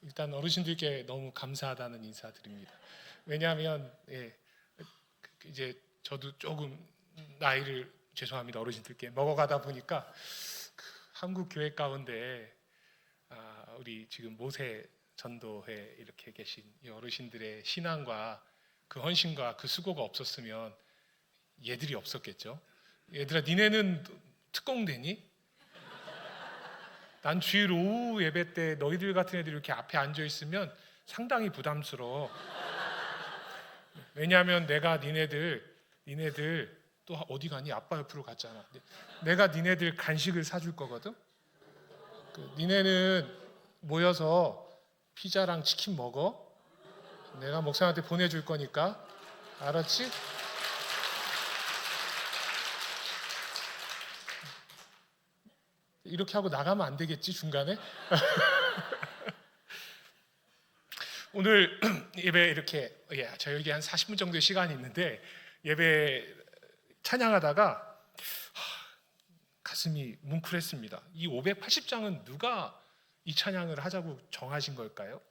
일단 어르신들께 너무 감사하다는 인사드립니다. 왜냐하면 이제 저도 조금 나이를 죄송합니다 어르신들께 먹어가다 보니까 한국 교회 가운데 우리 지금 모세 전도회 이렇게 계신 이 어르신들의 신앙과 그 헌신과 그 수고가 없었으면 얘들이 없었겠죠. 얘들아 니네는 특공대니? 난 주일 오후 예배 때 너희들 같은 애들이 이렇게 앞에 앉아 있으면 상당히 부담스러워. 왜냐하면 내가 니네들 또 어디 가니? 아빠 옆으로 갔잖아. 내가 니네들 간식을 사줄 거거든. 니네는 모여서 피자랑 치킨 먹어. 내가 목사한테 보내줄 거니까. 알았지? 이렇게 하고 나가면 안 되겠지 중간에? 오늘 예배 이렇게 저에게 한 40분 정도의 시간이 있는데 예배 찬양하다가 가슴이 뭉클했습니다. 이 580장은 누가 이 찬양을 하자고 정하신 걸까요?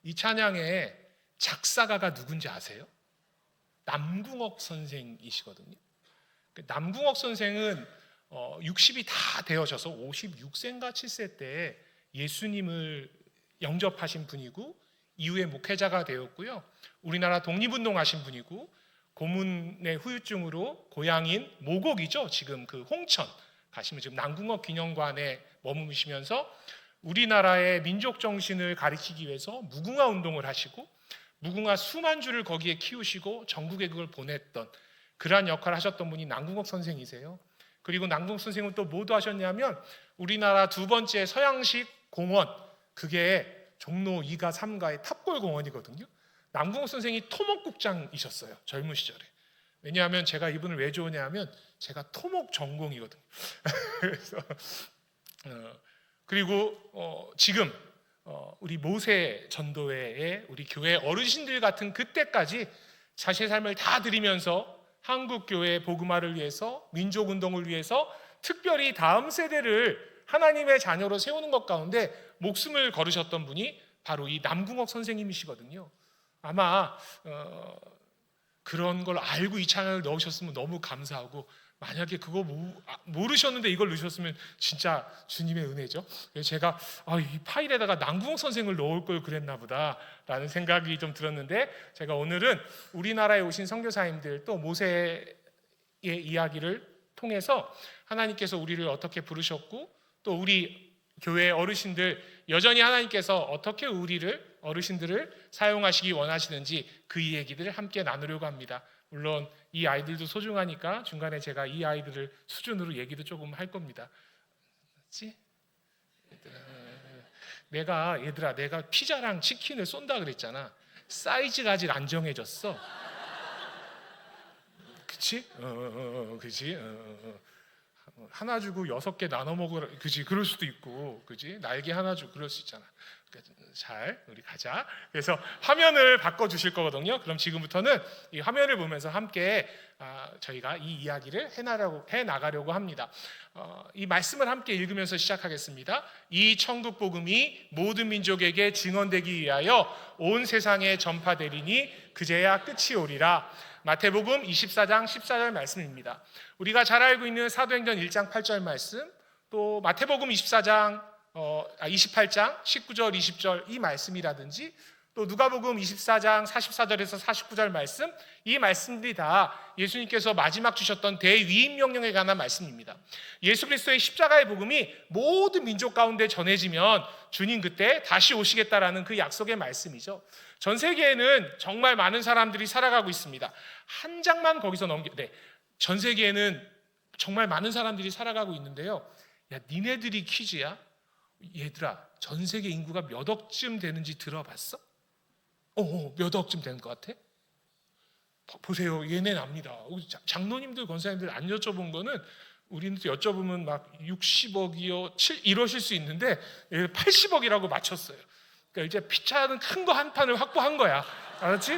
이 찬양의 작사가가 누군지 아세요? 남궁옥 선생이시거든요. 남궁옥 선생은 60이 다 되어져서 56세인가 7세 때 예수님을 영접하신 분이고 이후에 목회자가 되었고요. 우리나라 독립운동하신 분이고 고문의 후유증으로 고향인 모곡이죠. 지금 그 홍천 가시면 지금 남궁옥 기념관에 머무시면서 우리나라의 민족 정신을 가리키기 위해서 무궁화 운동을 하시고 무궁화 수만 주를 거기에 키우시고 전국에 그걸 보냈던 그러한 역할을 하셨던 분이 남궁옥 선생이세요. 그리고 남궁옥 선생은 또 뭐도 하셨냐면 우리나라 두 번째 서양식 공원, 그게 종로 2가 3가의 탑골 공원이거든요. 남궁옥 선생이 토목국장이셨어요. 젊은 시절에. 왜냐하면 제가 이분을 왜 좋으냐면 제가 토목 전공이거든요. 그래서 그리고 지금 우리 모세 전도회에 우리 교회 어르신들 같은 그때까지 자신의 삶을 다 드리면서 한국 교회의 복음화를 위해서 민족 운동을 위해서 특별히 다음 세대를 하나님의 자녀로 세우는 것 가운데 목숨을 걸으셨던 분이 바로 이 남궁옥 선생님이시거든요. 아마 그런 걸 알고 이 찬양을 넣으셨으면 너무 감사하고 만약에 그거 모르셨는데 이걸 넣으셨으면 진짜 주님의 은혜죠. 그래서 제가 이 파일에다가 남궁옥 선생을 넣을 걸 그랬나 보다 라는 생각이 좀 들었는데 제가 오늘은 우리나라에 오신 선교사님들 또 모세의 이야기를 통해서 하나님께서 우리를 어떻게 부르셨고 또 우리 교회 어르신들 여전히 하나님께서 어떻게 우리를 어르신들을 사용하시기 원하시는지 그 얘기들을 함께 나누려고 합니다. 물론 이 아이들도 소중하니까 중간에 제가 이 아이들을 수준으로 얘기도 조금 할 겁니다. 맞지? 얘들아 내가 피자랑 치킨을 쏜다 그랬잖아. 사이즈가 아직 안 정해졌어. 그치? 그치? 하나 주고 6개 나눠 먹으라. 그치? 그럴 수도 있고, 그치? 날개 하나 주고 그럴 수 있잖아. 잘 우리 가자. 그래서 화면을 바꿔 주실 거거든요. 그럼 지금부터는 이 화면을 보면서 함께 저희가 이 이야기를 해 나가려고 합니다. 이 말씀을 함께 읽으면서 시작하겠습니다. 이 천국 복음이 모든 민족에게 증언되기 위하여 온 세상에 전파되리니 그제야 끝이 오리라. 마태복음 24장 14절 말씀입니다. 우리가 잘 알고 있는 사도행전 1장 8절 말씀, 또 마태복음 28장 19절 20절 이 말씀이라든지 또 누가복음 24장 44절에서 49절 말씀, 이 말씀들이 다 예수님께서 마지막 주셨던 대위임 명령에 관한 말씀입니다. 예수 그리스도의 십자가의 복음이 모든 민족 가운데 전해지면 주님 그때 다시 오시겠다라는 그 약속의 말씀이죠. 전 세계에는 정말 많은 사람들이 살아가고 있습니다. 한 장만 거기서 전 세계에는 정말 많은 사람들이 살아가고 있는데요. 야, 니네들이 퀴즈야? 얘들아, 전 세계 인구가 몇 억쯤 되는지 들어봤어? 몇 억쯤 되는 것 같아? 보세요, 얘네는 압니다. 장로님들, 권사님들 안 여쭤본 거는 우리는 여쭤보면 막 60억이요, 이러실 수 있는데 80억이라고 맞췄어요. 그러니까 이제 피차는 큰 거 한 판을 확보한 거야. 알았지?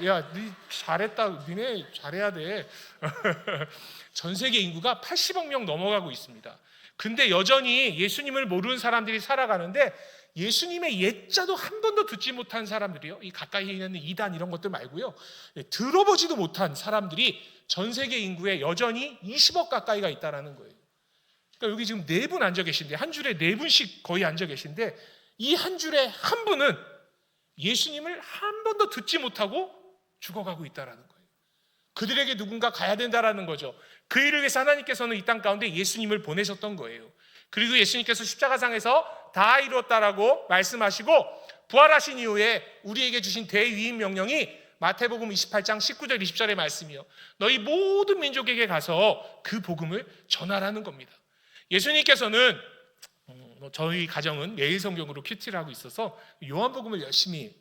야, 니 잘했다. 니네 잘해야 돼. 전 세계 인구가 80억 명 넘어가고 있습니다. 근데 여전히 예수님을 모르는 사람들이 살아가는데, 예수님의 예자도 한 번도 듣지 못한 사람들이요, 이 가까이에 있는 이단 이런 것들 말고요, 들어보지도 못한 사람들이 전 세계 인구에 여전히 20억 가까이가 있다라는 거예요. 그러니까 여기 지금 4분 앉아 계신데, 한 줄에 4분씩 거의 앉아 계신데, 이 한 줄에 한 분은 예수님을 한 번도 듣지 못하고 죽어가고 있다라는 거예요. 그들에게 누군가 가야 된다라는 거죠. 그 일을 위해서 하나님께서는 이 땅 가운데 예수님을 보내셨던 거예요. 그리고 예수님께서 십자가상에서 다 이루었다라고 말씀하시고 부활하신 이후에 우리에게 주신 대위임 명령이 마태복음 28장 19절 20절의 말씀이요, 너희 모든 민족에게 가서 그 복음을 전하라는 겁니다. 예수님께서는 저희 가정은 매일 성경으로 큐티를 하고 있어서 요한복음을 열심히,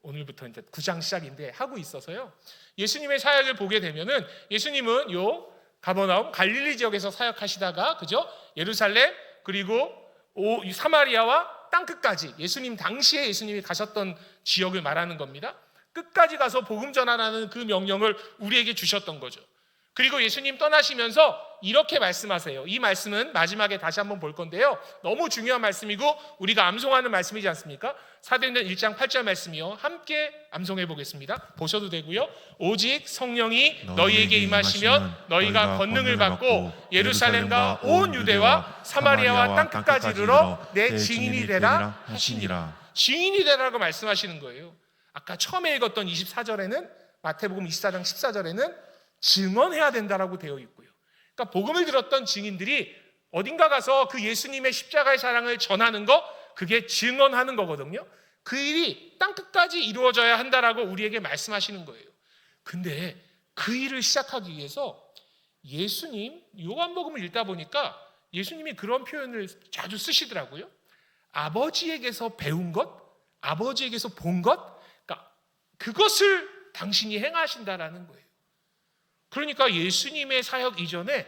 오늘부터 이제 9장 시작인데 하고 있어서요, 예수님의 사역을 보게 되면은 예수님은 요 가버나움 갈릴리 지역에서 사역하시다가, 그죠? 예루살렘 그리고 사마리아와 땅 끝까지, 예수님 당시에 예수님이 가셨던 지역을 말하는 겁니다. 끝까지 가서 복음 전하라는 그 명령을 우리에게 주셨던 거죠. 그리고 예수님 떠나시면서 이렇게 말씀하세요. 이 말씀은 마지막에 다시 한번 볼 건데요, 너무 중요한 말씀이고 우리가 암송하는 말씀이지 않습니까? 사도행전 1장 8절 말씀이요, 함께 암송해 보겠습니다. 보셔도 되고요. 오직 성령이 너희에게 임하시면 너희가 권능을 받고 예루살렘과 온 유대와 사마리아와 땅 끝까지 이르러 내 증인이 되라 하시니라. 증인이 되라고 말씀하시는 거예요. 아까 처음에 읽었던 24절에는, 마태복음 24장 14절에는 증언해야 된다라고 되어 있고요. 그러니까 복음을 들었던 증인들이 어딘가 가서 그 예수님의 십자가의 사랑을 전하는 거, 그게 증언하는 거거든요. 그 일이 땅끝까지 이루어져야 한다라고 우리에게 말씀하시는 거예요. 근데 그 일을 시작하기 위해서 예수님, 요한복음을 읽다 보니까 예수님이 그런 표현을 자주 쓰시더라고요. 아버지에게서 배운 것, 아버지에게서 본 것, 그러니까 그것을 당신이 행하신다라는 거예요. 그러니까 예수님의 사역 이전에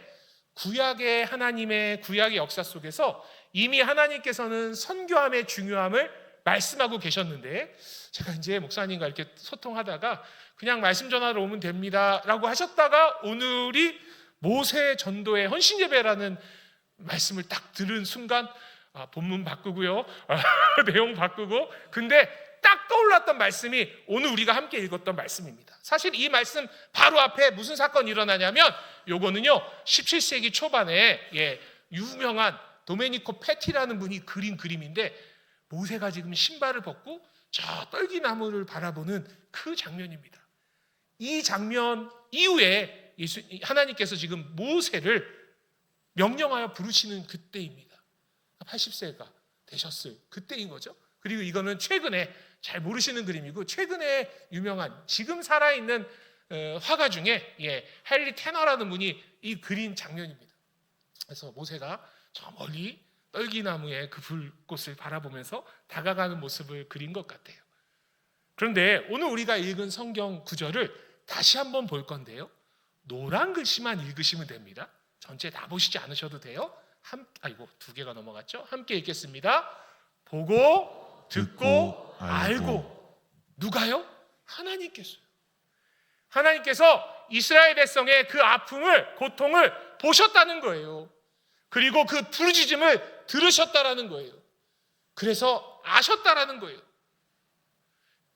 구약의 하나님의 구약의 역사 속에서 이미 하나님께서는 선교함의 중요함을 말씀하고 계셨는데, 제가 이제 목사님과 이렇게 소통하다가 그냥 말씀 전하러 오면 됩니다 라고 하셨다가 오늘이 모세 전도의 헌신 예배라는 말씀을 딱 들은 순간, 본문 바꾸고요, 내용 바꾸고, 근데 딱 떠올랐던 말씀이 오늘 우리가 함께 읽었던 말씀입니다. 사실 이 말씀 바로 앞에 무슨 사건이 일어나냐면, 요거는요 17세기 초반에 유명한 도메니코 페티라는 분이 그린 그림인데, 모세가 지금 신발을 벗고 저 떨기나무를 바라보는 그 장면입니다. 이 장면 이후에 하나님께서 지금 모세를 명령하여 부르시는 그때입니다. 80세가 되셨을 그때인 거죠. 그리고 이거는 최근에, 잘 모르시는 그림이고 최근에 유명한 지금 살아있는 화가 중에 헨리 테너라는 분이 이 그린 장면입니다. 그래서 모세가 저 멀리 떨기나무의 그 불꽃을 바라보면서 다가가는 모습을 그린 것 같아요. 그런데 오늘 우리가 읽은 성경 구절을 다시 한번 볼 건데요, 노란 글씨만 읽으시면 됩니다. 전체 다 보시지 않으셔도 돼요. 아이고 2개가 넘어갔죠. 함께 읽겠습니다. 보고 듣고 알고. 누가요? 하나님께서요. 하나님께서 이스라엘 백성의 그 아픔을, 고통을 보셨다는 거예요. 그리고 그 부르짖음을 들으셨다라는 거예요. 그래서 아셨다라는 거예요.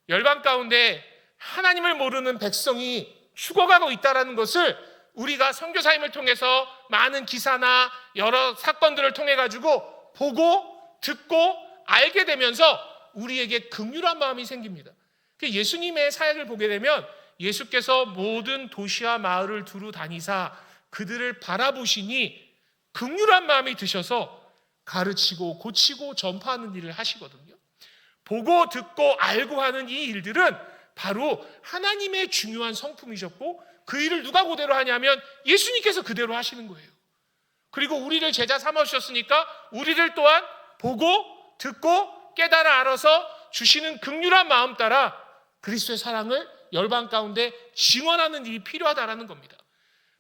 열방 가운데 하나님을 모르는 백성이 죽어가고 있다라는 것을 우리가 선교사님을 통해서 많은 기사나 여러 사건들을 통해 가지고 보고 듣고 알게 되면서 우리에게 긍휼한 마음이 생깁니다. 예수님의 사역을 보게 되면 예수께서 모든 도시와 마을을 두루 다니사 그들을 바라보시니 긍휼한 마음이 드셔서 가르치고 고치고 전파하는 일을 하시거든요. 보고 듣고 알고 하는 이 일들은 바로 하나님의 중요한 성품이셨고, 그 일을 누가 그대로 하냐면 예수님께서 그대로 하시는 거예요. 그리고 우리를 제자 삼으셨으니까 우리를 또한 보고 듣고 깨달아 알아서 주시는 긍휼한 마음 따라 그리스도의 사랑을 열방 가운데 증언하는 일이 필요하다라는 겁니다.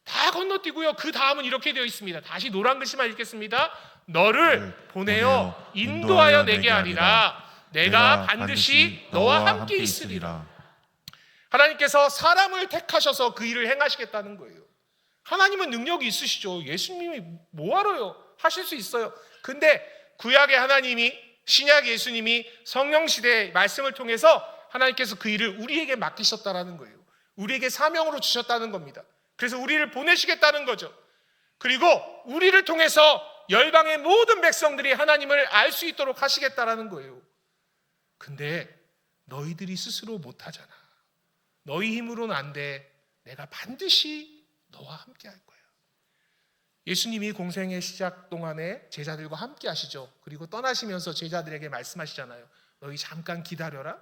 다 건너뛰고요. 그 다음은 이렇게 되어 있습니다. 다시 노란 글씨만 읽겠습니다. 너를 보내어 인도하여 내게 하리라. 내가 반드시 너와 함께 있으리라. 하나님께서 사람을 택하셔서 그 일을 행하시겠다는 거예요. 하나님은 능력이 있으시죠. 예수님이 뭐하러요? 하실 수 있어요. 근데 구약의 하나님이, 신약 예수님이 성령 시대의 말씀을 통해서 하나님께서 그 일을 우리에게 맡기셨다는 거예요. 우리에게 사명으로 주셨다는 겁니다. 그래서 우리를 보내시겠다는 거죠. 그리고 우리를 통해서 열방의 모든 백성들이 하나님을 알 수 있도록 하시겠다는 거예요. 근데 너희들이 스스로 못하잖아. 너희 힘으로는 안 돼. 내가 반드시 너와 함께 할 거야. 예수님이 공생의 시작 동안에 제자들과 함께 하시죠. 그리고 떠나시면서 제자들에게 말씀하시잖아요. 너희 잠깐 기다려라.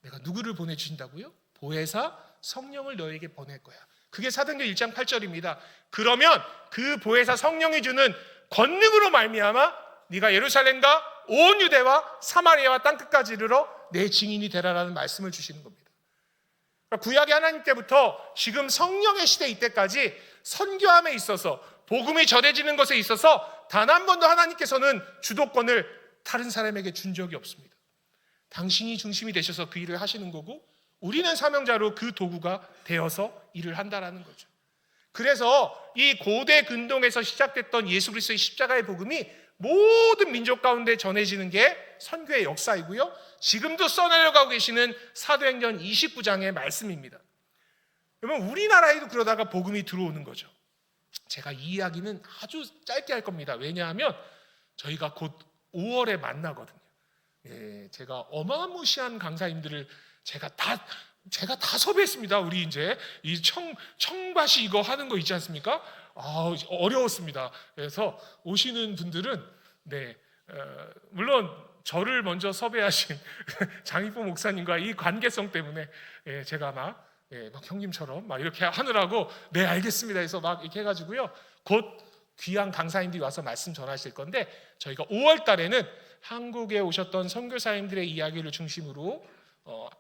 내가 누구를 보내주신다고요? 보혜사 성령을 너에게 보낼 거야. 그게 사도행전 1장 8절입니다. 그러면 그 보혜사 성령이 주는 권능으로 말미암아 네가 예루살렘과 온 유대와 사마리아와 땅끝까지 이르러 내 증인이 되라라는 말씀을 주시는 겁니다. 그러니까 구약의 하나님 때부터 지금 성령의 시대 이때까지 선교함에 있어서, 복음이 전해지는 것에 있어서 단 한 번도 하나님께서는 주도권을 다른 사람에게 준 적이 없습니다. 당신이 중심이 되셔서 그 일을 하시는 거고, 우리는 사명자로 그 도구가 되어서 일을 한다라는 거죠. 그래서 이 고대 근동에서 시작됐던 예수 그리스도의 십자가의 복음이 모든 민족 가운데 전해지는 게 선교의 역사이고요, 지금도 써내려가고 계시는 사도행전 29장의 말씀입니다. 그러면 우리나라에도 그러다가 복음이 들어오는 거죠. 제가 이 이야기는 아주 짧게 할 겁니다. 왜냐하면 저희가 곧 5월에 만나거든요. 제가 어마무시한 강사님들을 제가 다 섭외했습니다. 우리 이제 이 청바시 이거 하는 거 있지 않습니까? 어려웠습니다. 그래서 오시는 분들은 물론 저를 먼저 섭외하신 장익보 목사님과 이 관계성 때문에 제가 막 형님처럼 막 이렇게 하느라고 네 알겠습니다 해서 막 이렇게 해가지고요, 곧 귀한 강사님들이 와서 말씀 전하실 건데, 저희가 5월 달에는 한국에 오셨던 선교사님들의 이야기를 중심으로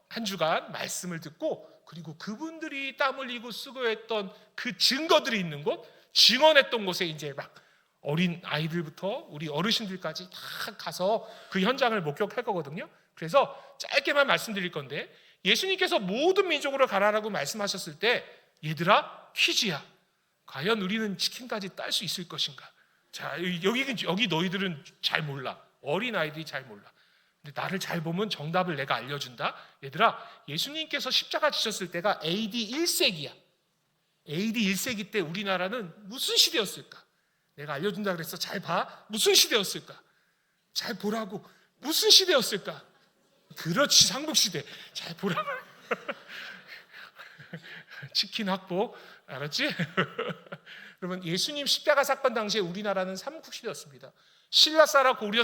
한 주간 말씀을 듣고, 그리고 그분들이 땀 흘리고 수고했던 그 증거들이 있는 곳, 증언했던 곳에 이제 막 어린 아이들부터 우리 어르신들까지 다 가서 그 현장을 목격할 거거든요. 그래서 짧게만 말씀드릴 건데, 예수님께서 모든 민족으로 가라라고 말씀하셨을 때, 얘들아 퀴즈야. 과연 우리는 치킨까지 딸 수 있을 것인가? 자, 여기 너희들은 잘 몰라. 어린 아이들이 잘 몰라. 근데 나를 잘 보면 정답을 내가 알려준다. 얘들아, 예수님께서 십자가 지셨을 때가 AD 1세기야. AD 1세기 때 우리나라는 무슨 시대였을까? 내가 알려준다 그랬어. 잘 봐. 무슨 시대였을까? 잘 보라고. 무슨 시대였을까? 그렇지, 삼국시대. 잘 보라고. 치킨 확보. 알았지? 여러분, 예수님 십자가 사건 당시에 우리나라는 삼국시대였습니다. 신라 사람, 고려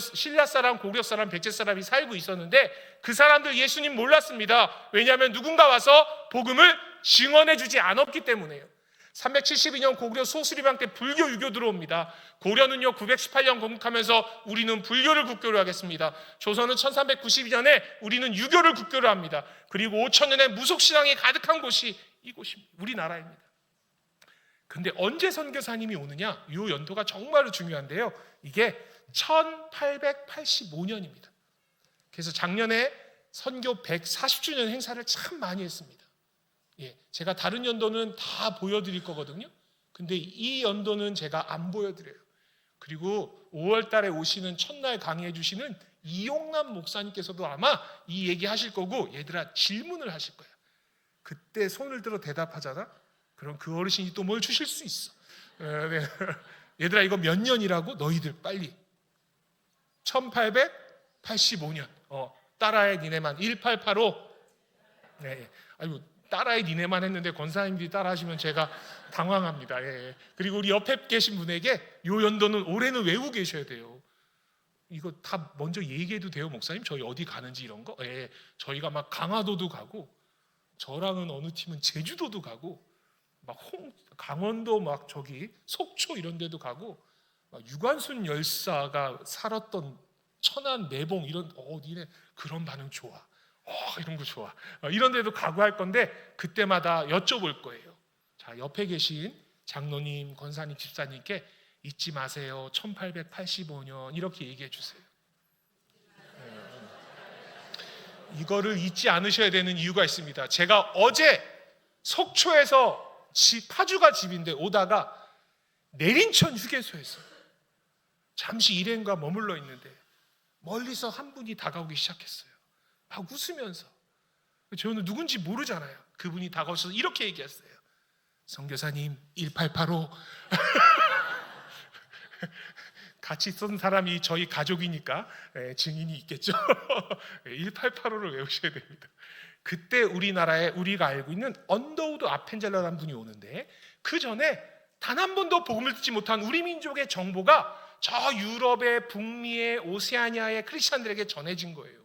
사람, 백제 사람이 살고 있었는데 그 사람들 예수님 몰랐습니다. 왜냐하면 누군가 와서 복음을 증언해 주지 않았기 때문에요. 372년 고구려 소수리방 때 불교, 유교 들어옵니다. 고려는요 918년 건국하면서 우리는 불교를 국교로 하겠습니다. 조선은 1392년에 우리는 유교를 국교로 합니다. 그리고 5000년에 무속신앙이 가득한 곳이 이곳입니다. 우리나라입니다. 근데 언제 선교사님이 오느냐? 이 연도가 정말로 중요한데요, 이게 1885년입니다. 그래서 작년에 선교 140주년 행사를 참 많이 했습니다. 제가 다른 연도는 다 보여드릴 거거든요. 근데 이 연도는 제가 안 보여드려요. 그리고 5월 달에 오시는 첫날 강의해 주시는 이용남 목사님께서도 아마 이 얘기 하실 거고, 얘들아 질문을 하실 거야. 그때 손을 들어 대답하잖아? 그럼 그 어르신이 또 뭘 주실 수 있어. 얘들아 이거 몇 년이라고? 너희들 빨리. 1885년. 따라해 니네만. 1885. 네. 아이고, 따라해 니네만 했는데 권사님들이 따라하시면 제가 당황합니다. 그리고 우리 옆에 계신 분에게 요 연도는 올해는 외우고 계셔야 돼요. 이거 다 먼저 얘기해도 돼요, 목사님? 저희 어디 가는지 이런 거? 저희가 막 강화도도 가고, 저랑은 어느 팀은 제주도도 가고, 막 강원도 막 저기 속초 이런 데도 가고, 막 유관순 열사가 살았던 천안 내봉 이런, 니네 그런 반응 좋아. 이런 거 좋아. 이런 데도 가고 할 건데 그때마다 여쭤볼 거예요. 자, 옆에 계신 장로님, 권사님, 집사님께 잊지 마세요. 1885년 이렇게 얘기해 주세요. 이거를 잊지 않으셔야 되는 이유가 있습니다. 제가 어제 속초에서 파주가 집인데 오다가 내린천 휴게소에서 잠시 일행과 머물러 있는데 멀리서 한 분이 다가오기 시작했어요. 막 웃으면서. 저는 누군지 모르잖아요. 그분이 다가오셔서 이렇게 얘기했어요. 선교사님 1885. 같이 있던 사람이 저희 가족이니까 증인이 있겠죠. 1885를 외우셔야 됩니다. 그때 우리나라에 우리가 알고 있는 언더우드 아펜젤러라는 분이 오는데 그 전에 단 한 번도 복음을 듣지 못한 우리 민족의 정보가 저 유럽의 북미의 오세아니아의 크리스찬들에게 전해진 거예요.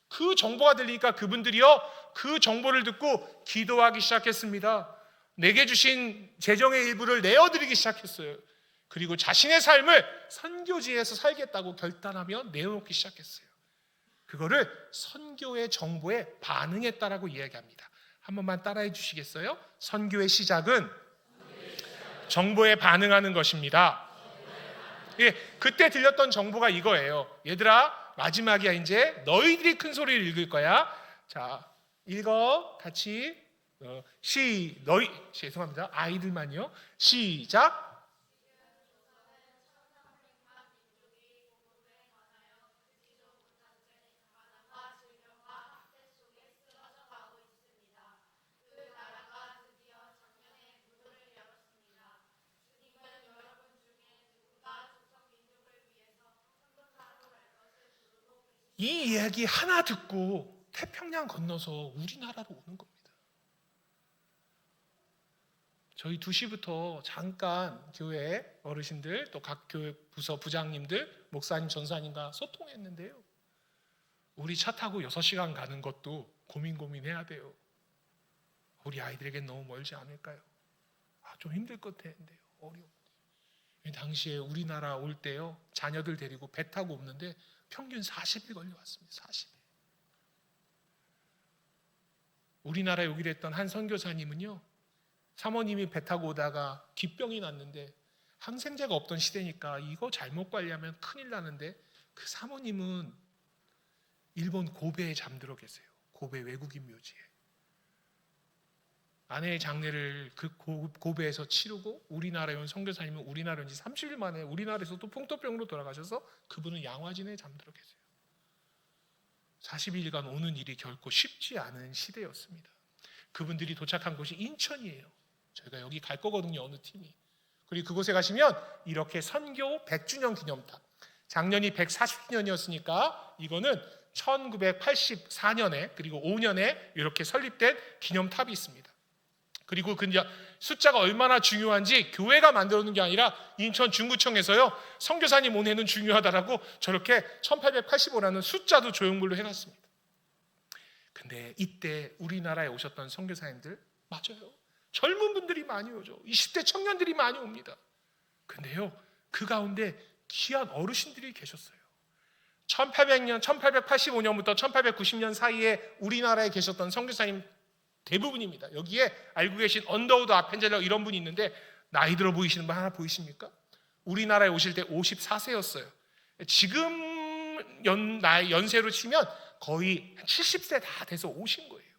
그 정보가 들리니까 그분들이요 그 정보를 듣고 기도하기 시작했습니다. 내게 주신 재정의 일부를 내어드리기 시작했어요. 그리고 자신의 삶을 선교지에서 살겠다고 결단하며 내어놓기 시작했어요. 그거를 선교의 정보에 반응했다라고 이야기합니다. 한 번만 따라해 주시겠어요? 선교의 시작은 정보에 반응하는 것입니다. 예, 그때 들렸던 정보가 이거예요. 얘들아, 마지막이야. 이제 너희들이 큰 소리를 읽을 거야. 자, 읽어. 같이. 죄송합니다. 아이들만요. 시작. 이 이야기 하나 듣고 태평양 건너서 우리나라로 오는 겁니다. 저희 2시부터 잠깐 교회 어르신들 또 각 교회 부서 부장님들 목사님 전사님과 소통했는데요. 우리 차 타고 6시간 가는 것도 고민해야 돼요. 우리 아이들에겐 너무 멀지 않을까요? 좀 힘들 것 같은데요. 어려워. 당시에 우리나라 올 때요 자녀들 데리고 배 타고 오는데 평균 40일 걸려왔습니다. 40일. 우리나라에 오기로 했던 한 선교사님은요 사모님이 배 타고 오다가 기병이 났는데 항생제가 없던 시대니까 이거 잘못 관리하면 큰일 나는데 그 사모님은 일본 고베에 잠들어 계세요. 고베 외국인 묘지에. 아내의 장례를 그 고베에서 치르고 우리나라에 온 선교사님은 우리나라에 온 지 30일 만에 우리나라에서 또 풍토병으로 돌아가셔서 그분은 양화진에 잠들어 계세요. 40일간 오는 일이 결코 쉽지 않은 시대였습니다. 그분들이 도착한 곳이 인천이에요. 저희가 여기 갈 거거든요. 어느 팀이. 그리고 그곳에 가시면 이렇게 선교 100주년 기념탑. 작년이 140주년이었으니까 이거는 1984년에 그리고 5년에 이렇게 설립된 기념탑이 있습니다. 그리고 그 숫자가 얼마나 중요한지 교회가 만들어 놓은 게 아니라 인천 중구청에서요 선교사님 온해는 중요하다라고 저렇게 1885라는 숫자도 조형물로 해놨습니다. 근데 이때 우리나라에 오셨던 선교사님들 맞아요. 젊은 분들이 많이 오죠. 20대 청년들이 많이 옵니다. 근데요 그 가운데 귀한 어르신들이 계셨어요. 1800년, 1885년부터 1890년 사이에 우리나라에 계셨던 선교사님 대부분입니다. 여기에 알고 계신 언더우드 아펜젤러 이런 분이 있는데 나이 들어 보이시는 분 하나 보이십니까? 우리나라에 오실 때 54세였어요. 지금 연세로 치면 거의 70세 다 돼서 오신 거예요.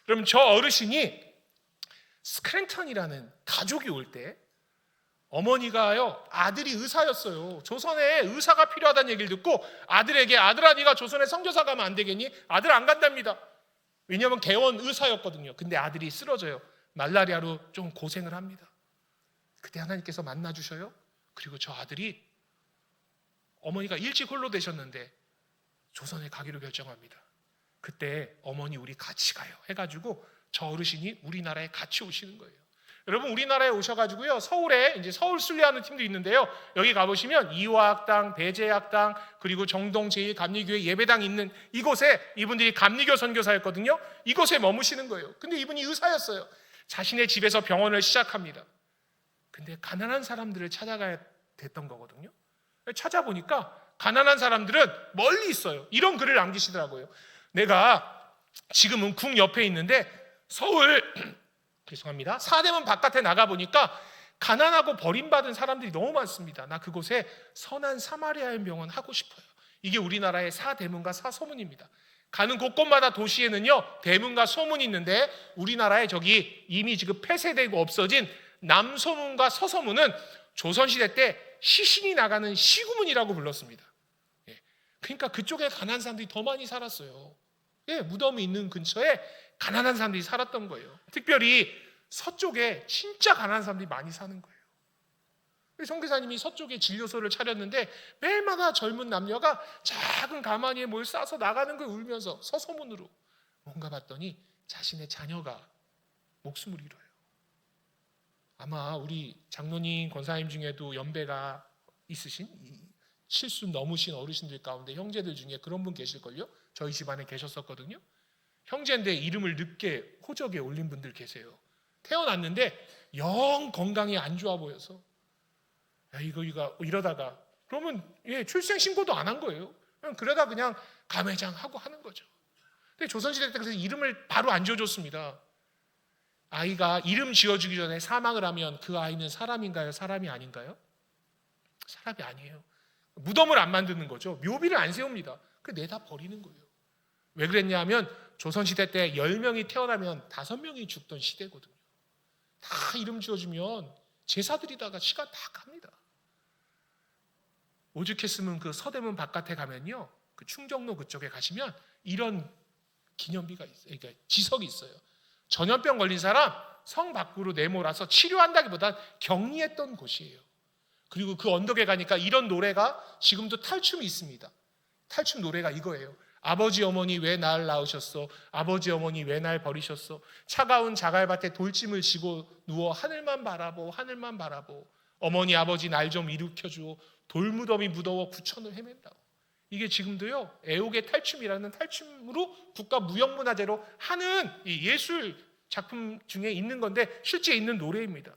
그럼 저 어르신이 스크랭턴이라는 가족이 올 때 어머니가요 아들이 의사였어요. 조선에 의사가 필요하다는 얘기를 듣고 아들에게 아들아 네가 조선에 선교사 가면 안 되겠니? 아들 안 간답니다. 왜냐하면 개원 의사였거든요. 근데 아들이 쓰러져요. 말라리아로 좀 고생을 합니다. 그때 하나님께서 만나주셔요. 그리고 저 아들이 어머니가 일찍 홀로 되셨는데 조선에 가기로 결정합니다. 그때 어머니 우리 같이 가요 해가지고 저 어르신이 우리나라에 같이 오시는 거예요. 여러분 우리나라에 오셔가지고요 서울에 이제 서울 순례하는 팀도 있는데요 여기 가보시면 이화학당, 배재학당 그리고 정동 제1감리교회 예배당 있는 이곳에 이분들이 감리교 선교사였거든요. 이곳에 머무시는 거예요. 근데 이분이 의사였어요. 자신의 집에서 병원을 시작합니다. 근데 가난한 사람들을 찾아가야 됐던 거거든요. 찾아보니까 가난한 사람들은 멀리 있어요. 이런 글을 남기시더라고요. 내가 지금은 궁 옆에 있는데 서울 죄송합니다. 사대문 바깥에 나가보니까 가난하고 버림받은 사람들이 너무 많습니다. 나 그곳에 선한 사마리아인 병원 하고 싶어요. 이게 우리나라의 사대문과 사소문입니다. 가는 곳곳마다 도시에는요 대문과 소문이 있는데, 우리나라에 저기 이미 지금 폐쇄되고 없어진 남소문과 서서문은 조선시대 때 시신이 나가는 시구문이라고 불렀습니다. 그러니까 그쪽에 가난한 사람들이 더 많이 살았어요. 무덤이 있는 근처에 가난한 사람들이 살았던 거예요. 특별히 서쪽에 진짜 가난한 사람들이 많이 사는 거예요. 선교사님이 서쪽에 진료소를 차렸는데 매일마다 젊은 남녀가 작은 가마니에 뭘 싸서 나가는 걸 울면서 서서문으로, 뭔가 봤더니 자신의 자녀가 목숨을 잃어요. 아마 우리 장로님, 권사님 중에도 연배가 있으신, 실수 넘으신 어르신들 가운데 형제들 중에 그런 분 계실걸요? 저희 집안에 계셨었거든요. 형제인데 이름을 늦게 호적에 올린 분들 계세요. 태어났는데 영 건강이 안 좋아 보여서 이거 이러다가, 그러면 출생 신고도 안 한 거예요. 그러다 그냥 감회장하고 하는 거죠. 근데 조선시대 때 그래서 이름을 바로 안 지어줬습니다. 아이가 이름 지어주기 전에 사망을 하면 그 아이는 사람인가요? 사람이 아닌가요? 사람이 아니에요. 무덤을 안 만드는 거죠. 묘비를 안 세웁니다. 그 내다 버리는 거예요. 왜 그랬냐면 조선시대 때 10명이 태어나면 5명이 죽던 시대거든요. 다 이름 지어주면 제사드리다가 시간 다 갑니다. 오죽했으면 그 서대문 바깥에 가면요, 그 충정로 그쪽에 가시면 이런 기념비가 있어요. 그러니까 지석이 있어요. 전염병 걸린 사람 성 밖으로 내몰아서 치료한다기보단 격리했던 곳이에요. 그리고 그 언덕에 가니까 이런 노래가 지금도 탈춤이 있습니다. 탈춤 노래가 이거예요. 아버지 어머니 왜 날 낳으셨어? 아버지 어머니 왜 날 버리셨어? 차가운 자갈밭에 돌짐을 지고 누워 하늘만 바라보, 하늘만 바라보. 어머니 아버지 날 좀 일으켜주오. 돌무덤이 무더워 구천을 헤맨다고. 이게 지금도요 애옥의 탈춤이라는 탈춤으로 국가무형문화재로 하는 이 예술 작품 중에 있는 건데, 실제 있는 노래입니다.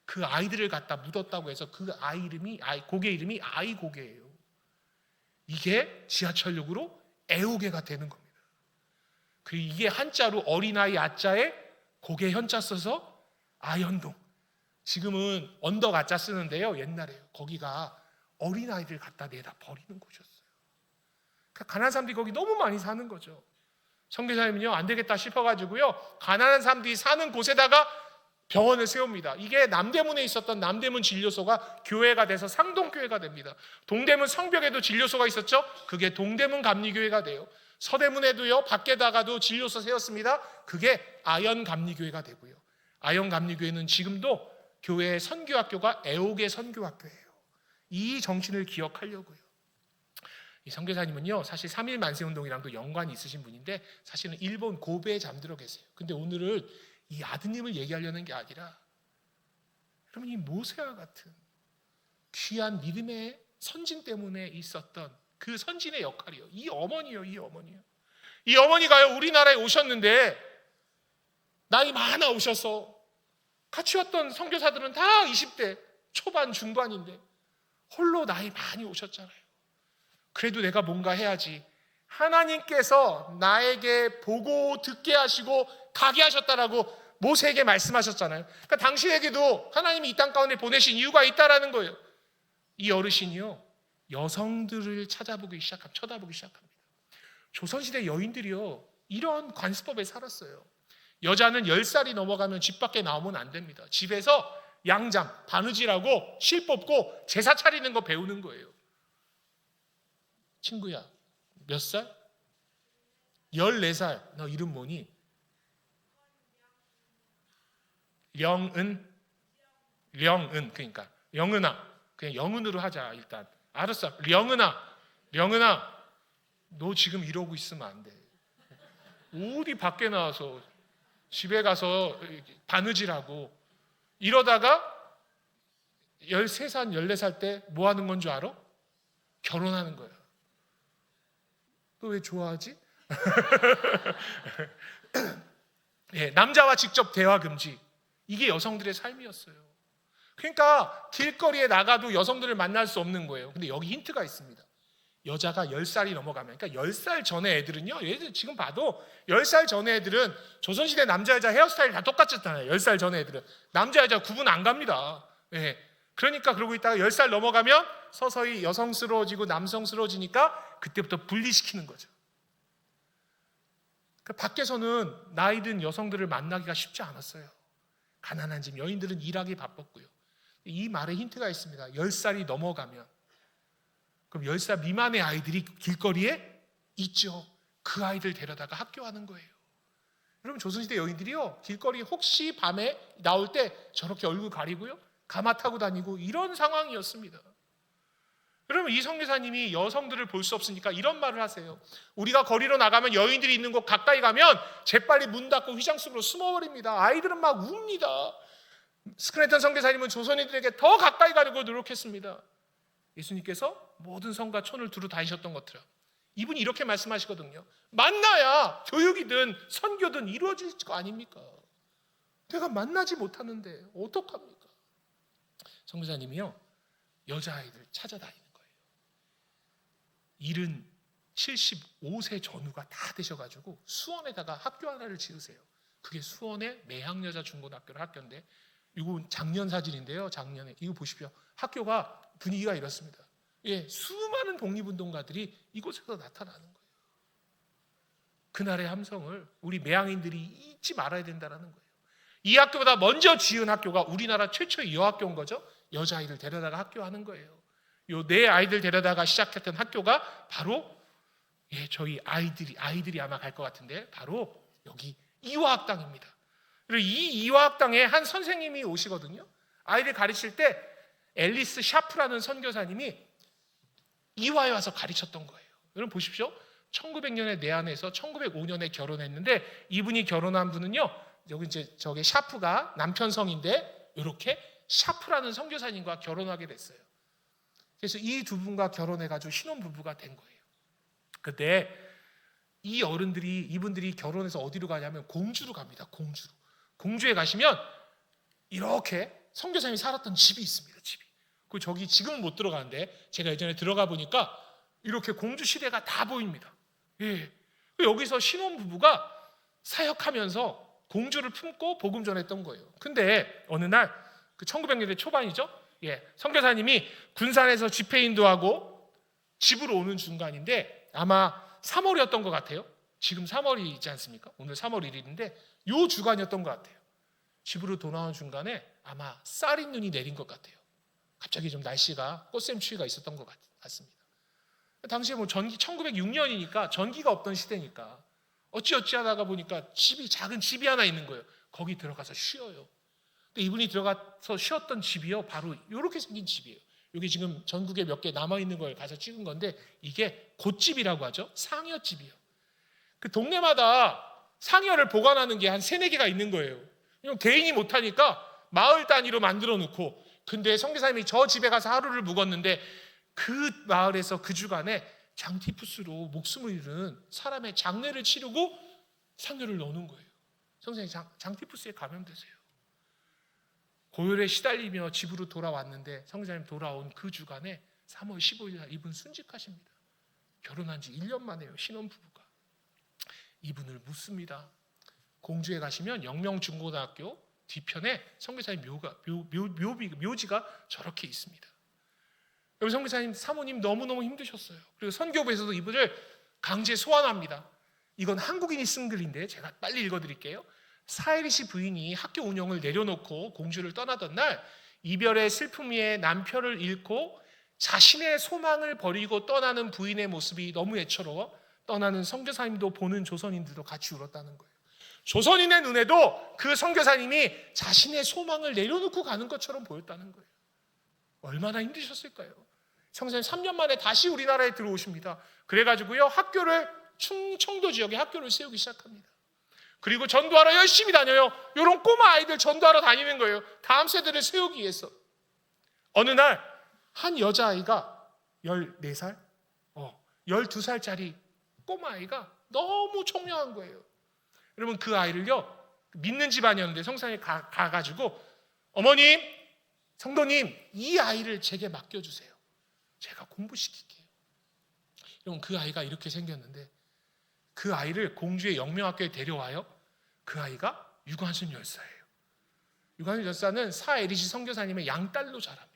그 아이들을 갖다 묻었다고 해서 그 아이 이름이, 고개 이름이 아이고개예요. 이게 지하철역으로 애오개가 되는 겁니다. 그리고 이게 한자로 어린아이 아자에 고개 현자 써서 아현동. 지금은 언덕 아자 쓰는데요, 옛날에요 거기가 어린아이들 갖다 내다 버리는 곳이었어요. 그러니까 가난한 사람들이 거기 너무 많이 사는 거죠. 선교사님은요 안 되겠다 싶어가지고요 가난한 사람들이 사는 곳에다가 병원을 세웁니다. 이게 남대문에 있었던 남대문 진료소가 교회가 돼서 상동교회가 됩니다. 동대문 성벽에도 진료소가 있었죠. 그게 동대문 감리교회가 돼요. 서대문에도요 밖에다가도 진료소 세웠습니다. 그게 아연감리교회가 되고요. 아연감리교회는 지금도 교회의 선교학교가 애옥의 선교학교예요. 이 정신을 기억하려고요. 이 선교사님은요 사실 3.1 만세운동이랑도 연관이 있으신 분인데 사실은 일본 고베에 잠들어 계세요. 근데 오늘은 이 아드님을 얘기하려는 게 아니라, 여러분 이 모세와 같은 귀한 믿음의 선진 때문에 있었던 그 선진의 역할이요, 이 어머니요. 이 어머니가요 우리나라에 오셨는데 나이 많아 오셔서 같이 왔던 선교사들은 다 20대 초반 중반인데 홀로 나이 많이 오셨잖아요. 그래도 내가 뭔가 해야지. 하나님께서 나에게 보고 듣게 하시고 가게 하셨다라고 모세에게 말씀하셨잖아요. 그러니까 당신에게도 하나님이 이 땅 가운데 보내신 이유가 있다라는 거예요. 이 어르신이요 여성들을 쳐다보기 시작합니다. 조선시대 여인들이요 이런 관습법에 살았어요. 여자는 10살이 넘어가면 집 밖에 나오면 안 됩니다. 집에서 양장, 바느질하고 실 뽑고 제사 차리는 거 배우는 거예요. 친구야 몇 살? 14살. 너 이름 뭐니? 령은. 그러니까 영은아, 그냥 영은으로 하자 일단. 알았어. 령은아 너 지금 이러고 있으면 안 돼. 어디 밖에 나와서 집에 가서 바느질하고 이러다가 13살 14살 때 뭐 하는 건 줄 알아? 결혼하는 거야. 너 왜 좋아하지? 남자와 직접 대화 금지. 이게 여성들의 삶이었어요. 그러니까 길거리에 나가도 여성들을 만날 수 없는 거예요. 근데 여기 힌트가 있습니다. 여자가 10살이 넘어가면, 그러니까 10살 전에 애들은요, 얘들 지금 봐도 10살 전에 애들은 조선시대 남자 여자 헤어스타일 다 똑같았잖아요. 10살 전에 애들은 남자 여자 구분 안 갑니다. 그러니까 그러고 있다가 10살 넘어가면 서서히 여성스러워지고 남성스러워지니까 그때부터 분리시키는 거죠. 그 밖에서는 나이 든 여성들을 만나기가 쉽지 않았어요. 가난한 집 여인들은 일하기 바빴고요. 이 말에 힌트가 있습니다. 10살이 넘어가면, 그럼 10살 미만의 아이들이 길거리에 있죠. 그 아이들 데려다가 학교하는 거예요. 여러분, 조선시대 여인들이요, 길거리 혹시 밤에 나올 때 저렇게 얼굴 가리고요, 가마 타고 다니고 이런 상황이었습니다. 여러분, 이 선교사님이 여성들을 볼 수 없으니까 이런 말을 하세요. 우리가 거리로 나가면 여인들이 있는 곳 가까이 가면 재빨리 문 닫고 휘장 속으로 숨어버립니다. 아이들은 막 웁니다. 스크래턴 선교사님은 조선인들에게 더 가까이 가려고 노력했습니다. 예수님께서 모든 성과 촌을 두루 다니셨던 것처럼 이분이 이렇게 말씀하시거든요. 만나야 교육이든 선교든 이루어질 거 아닙니까? 내가 만나지 못하는데 어떡합니까? 선교사님이요, 여자아이들 찾아다니는 거예요. 75세 전후가 다 되셔가지고 수원에다가 학교 하나를 지으세요. 그게 수원의 매향여자 중고등학교를 학교인데, 이거 작년 사진인데요. 작년에 이거 보십시오. 학교가 분위기가 이렇습니다. 예, 수많은 독립운동가들이 이곳에서 나타나는 거예요. 그날의 함성을 우리 매향인들이 잊지 말아야 된다는 거예요. 이 학교보다 먼저 지은 학교가 우리나라 최초의 여학교인 거죠. 여자아이들 데려다가 학교하는 거예요. 요 네 아이들 데려다가 시작했던 학교가 바로, 예, 저희 아이들이 아마 갈 것 같은데 바로 여기 이화학당입니다. 그리고 이 이화학당에 한 선생님이 오시거든요. 아이들 가르칠 때 앨리스 샤프라는 선교사님이 이화에 와서 가르쳤던 거예요. 여러분 보십시오. 1900년에 내한해서 1905년에 결혼했는데, 이분이 결혼한 분은요, 여기 이제 저게 샤프가 남편 성인데 이렇게 샤프라는 선교사님과 결혼하게 됐어요. 그래서 이 두 분과 결혼해가지고 신혼부부가 된 거예요. 그때 이 어른들이, 이분들이 결혼해서 어디로 가냐면 공주로 갑니다. 공주에 가시면 이렇게 선교사님이 살았던 집이 있습니다. 집이. 그 저기 지금은 못 들어가는데 제가 예전에 들어가 보니까 이렇게 공주 시대가 다 보입니다. 예. 여기서 신혼부부가 사역하면서 공주를 품고 복음 전했던 거예요. 근데 어느 날 그 1900년대 초반이죠. 예, 선교사님이 군산에서 집회 인도하고 집으로 오는 중간인데 아마 3월이었던 것 같아요. 지금 3월이 있지 않습니까? 오늘 3월 1일인데 요 주간이었던 것 같아요. 집으로 돌아오는 중간에 아마 쌀이 눈이 내린 것 같아요. 갑자기 좀 날씨가 꽃샘추위가 있었던 것 같습니다. 당시에 뭐 전기 1906년이니까 전기가 없던 시대니까 어찌하다가 보니까 작은 집이 하나 있는 거예요. 거기 들어가서 쉬어요. 근데 이분이 들어가서 쉬었던 집이요, 바로 이렇게 생긴 집이에요. 여기 지금 전국에 몇 개 남아있는 걸 가서 찍은 건데 이게 곶집이라고 하죠. 상여집이요. 그 동네마다 상여를 보관하는 게 한 3-4개가 있는 거예요. 개인이 못하니까 마을 단위로 만들어 놓고, 근데 선교사님이 저 집에 가서 하루를 묵었는데 그 마을에서 그 주간에 장티푸스로 목숨을 잃은 사람의 장례를 치르고 상여를 넣는 거예요. 선생님, 장티푸스에 감염되세요. 고열에 시달리며 집으로 돌아왔는데 선교사님 돌아온 그 주간에 3월 15일 날 이분 순직하십니다. 결혼한 지 1년 만에요. 신혼부부가. 이분을 묻습니다. 공주에 가시면 영명중고등학교 뒤편에 선교사님 묘지가 저렇게 있습니다. 여기 선교사님 사모님 너무너무 힘드셨어요. 그리고 선교부에서도 이분을 강제 소환합니다. 이건 한국인이 쓴 글인데 제가 빨리 읽어드릴게요. 사이리시 부인이 학교 운영을 내려놓고 공주를 떠나던 날, 이별의 슬픔 위에 남편을 잃고 자신의 소망을 버리고 떠나는 부인의 모습이 너무 애처로워 떠나는 선교사님도 보는 조선인들도 같이 울었다는 거예요. 조선인의 눈에도 그 선교사님이 자신의 소망을 내려놓고 가는 것처럼 보였다는 거예요. 얼마나 힘드셨을까요? 선교사님 3년 만에 다시 우리나라에 들어오십니다. 그래가지고요, 학교를 충청도 지역에 학교를 세우기 시작합니다. 그리고 전도하러 열심히 다녀요. 이런 꼬마 아이들 전도하러 다니는 거예요. 다음 세대를 세우기 위해서. 어느 날 한 여자아이가 14살, 12살짜리 꼬마 아이가 너무 청량한 거예요. 여러분, 그 아이를요, 믿는 집안이었는데 성산에 가가지고 어머님, 성도님, 이 아이를 제게 맡겨주세요. 제가 공부시킬게요. 여러분, 그 아이가 이렇게 생겼는데 그 아이를 공주의 영명학교에 데려와요. 그 아이가 유관순 열사예요. 유관순 열사는 사에리시 선교사님의 양딸로 자랍니다.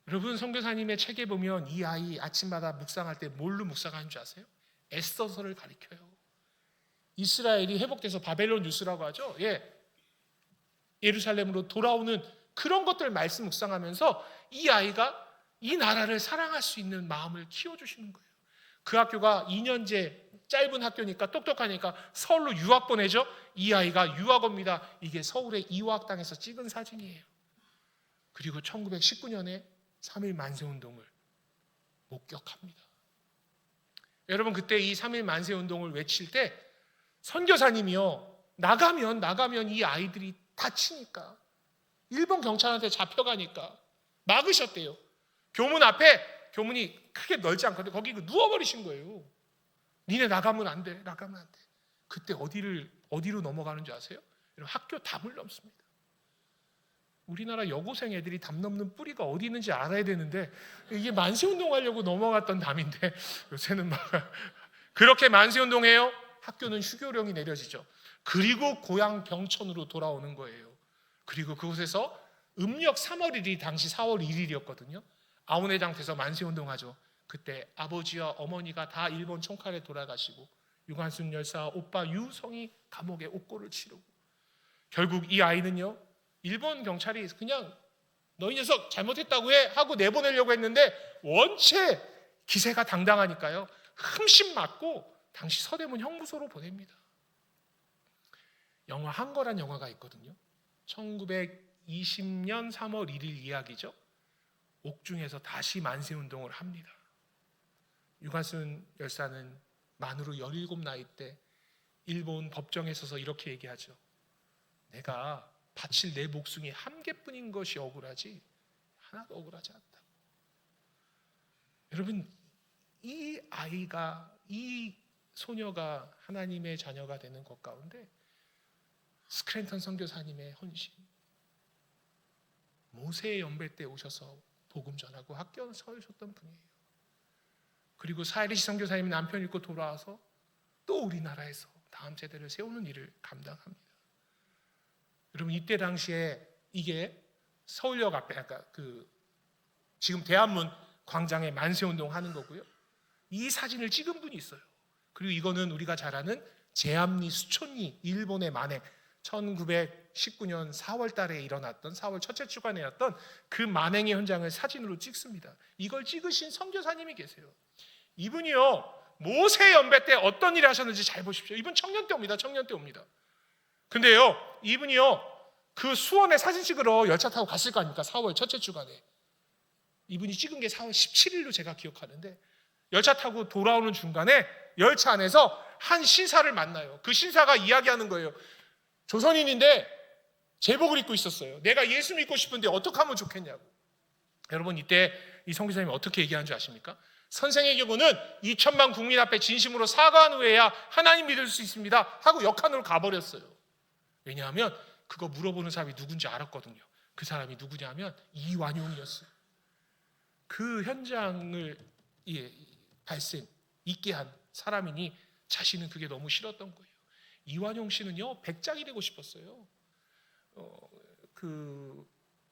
여러분, 선교사님의 책에 보면 이 아이 아침마다 묵상할 때 뭘로 묵상하는 줄 아세요? 에스더서를 가리켜요. 이스라엘이 회복돼서 바벨론 뉴스라고 하죠. 예루살렘으로 돌아오는 그런 것들 말씀 묵상하면서 이 아이가 이 나라를 사랑할 수 있는 마음을 키워주시는 거예요. 그 학교가 2년제 짧은 학교니까 똑똑하니까 서울로 유학 보내죠. 이 아이가 유학 옵니다. 이게 서울의 이화학당에서 찍은 사진이에요. 그리고 1919년에 3.1 만세운동을 목격합니다. 여러분, 그때 이 3.1 만세운동을 외칠 때 선교사님이요, 나가면 이 아이들이 다치니까, 일본 경찰한테 잡혀가니까 막으셨대요. 교문 앞에, 교문이 크게 넓지 않거든요. 거기 누워버리신 거예요. 니네 나가면 안 돼. 그때 어디로 넘어가는 줄 아세요? 여러분, 학교 담을 넘습니다. 우리나라 여고생 애들이 담 넘는 뿌리가 어디 있는지 알아야 되는데, 이게 만세운동 하려고 넘어갔던 담인데 요새는 막 그렇게 만세운동해요. 학교는 휴교령이 내려지죠. 그리고 고향 병천으로 돌아오는 거예요. 그리고 그곳에서 음력 3월 1일이 당시 4월 1일이었거든요. 아우네장터에서 만세운동하죠. 그때 아버지와 어머니가 다 일본 총칼에 돌아가시고 유관순 열사 오빠 유성이 감옥에 옥고를 치르고, 결국 이 아이는요, 일본 경찰이 그냥 너희 녀석 잘못했다고 해 하고 내보내려고 했는데 원체 기세가 당당하니까요, 흠씬 맞고 당시 서대문 형무소로 보냅니다. 영화 한거란 영화가 있거든요. 1920년 3월 1일 이야기죠. 옥중에서 다시 만세운동을 합니다. 유관순 열사는 만으로 17 나이 때 일본 법정에 서서 이렇게 얘기하죠. 내가 바칠 내 목숨이 한 개뿐인 것이 억울하지 하나도 억울하지 않다. 여러분, 이 아이가, 이 소녀가 하나님의 자녀가 되는 것 가운데 스크랜턴 선교사님의 헌신, 모세의 연배 때 오셔서 복음 전하고 학교 서주셨던 분이에요. 그리고 사이리시 선교사님이 남편 잃고 돌아와서 또 우리나라에서 다음 세대를 세우는 일을 감당합니다. 여러분, 이때 당시에 이게 서울역 앞에, 지금 대한문 광장에 만세운동 하는 거고요. 이 사진을 찍은 분이 있어요. 그리고 이거는 우리가 잘 아는 제암리 수촌리 일본의 만행, 1919년 4월 달에 일어났던 4월 첫째 주간에였던 그 만행의 현장을 사진으로 찍습니다. 이걸 찍으신 선교사님이 계세요. 이분이요, 모세 연배 때 어떤 일을 하셨는지 잘 보십시오. 이분 청년 때 옵니다. 근데요, 이분이요, 그 수원에 사진 찍으러 열차 타고 갔을 거 아닙니까? 4월 첫째 주간에. 이분이 찍은 게 4월 17일로 제가 기억하는데, 열차 타고 돌아오는 중간에 열차 안에서 한 신사를 만나요. 그 신사가 이야기하는 거예요. 조선인인데 제복을 입고 있었어요. 내가 예수 믿고 싶은데 어떻게 하면 좋겠냐고. 여러분, 이때 이 선교사님이 어떻게 얘기하는 줄 아십니까? 선생의 경우는 2천만 국민 앞에 진심으로 사과한 후에야 하나님 믿을 수 있습니다 하고 역한으로 가버렸어요. 왜냐하면 그거 물어보는 사람이 누군지 알았거든요. 그 사람이 누구냐면 이완용이었어요. 그 현장을 발생 있게 한 사람이니 자신은 그게 너무 싫었던 거예요. 이완용 씨는요, 백작이 되고 싶었어요.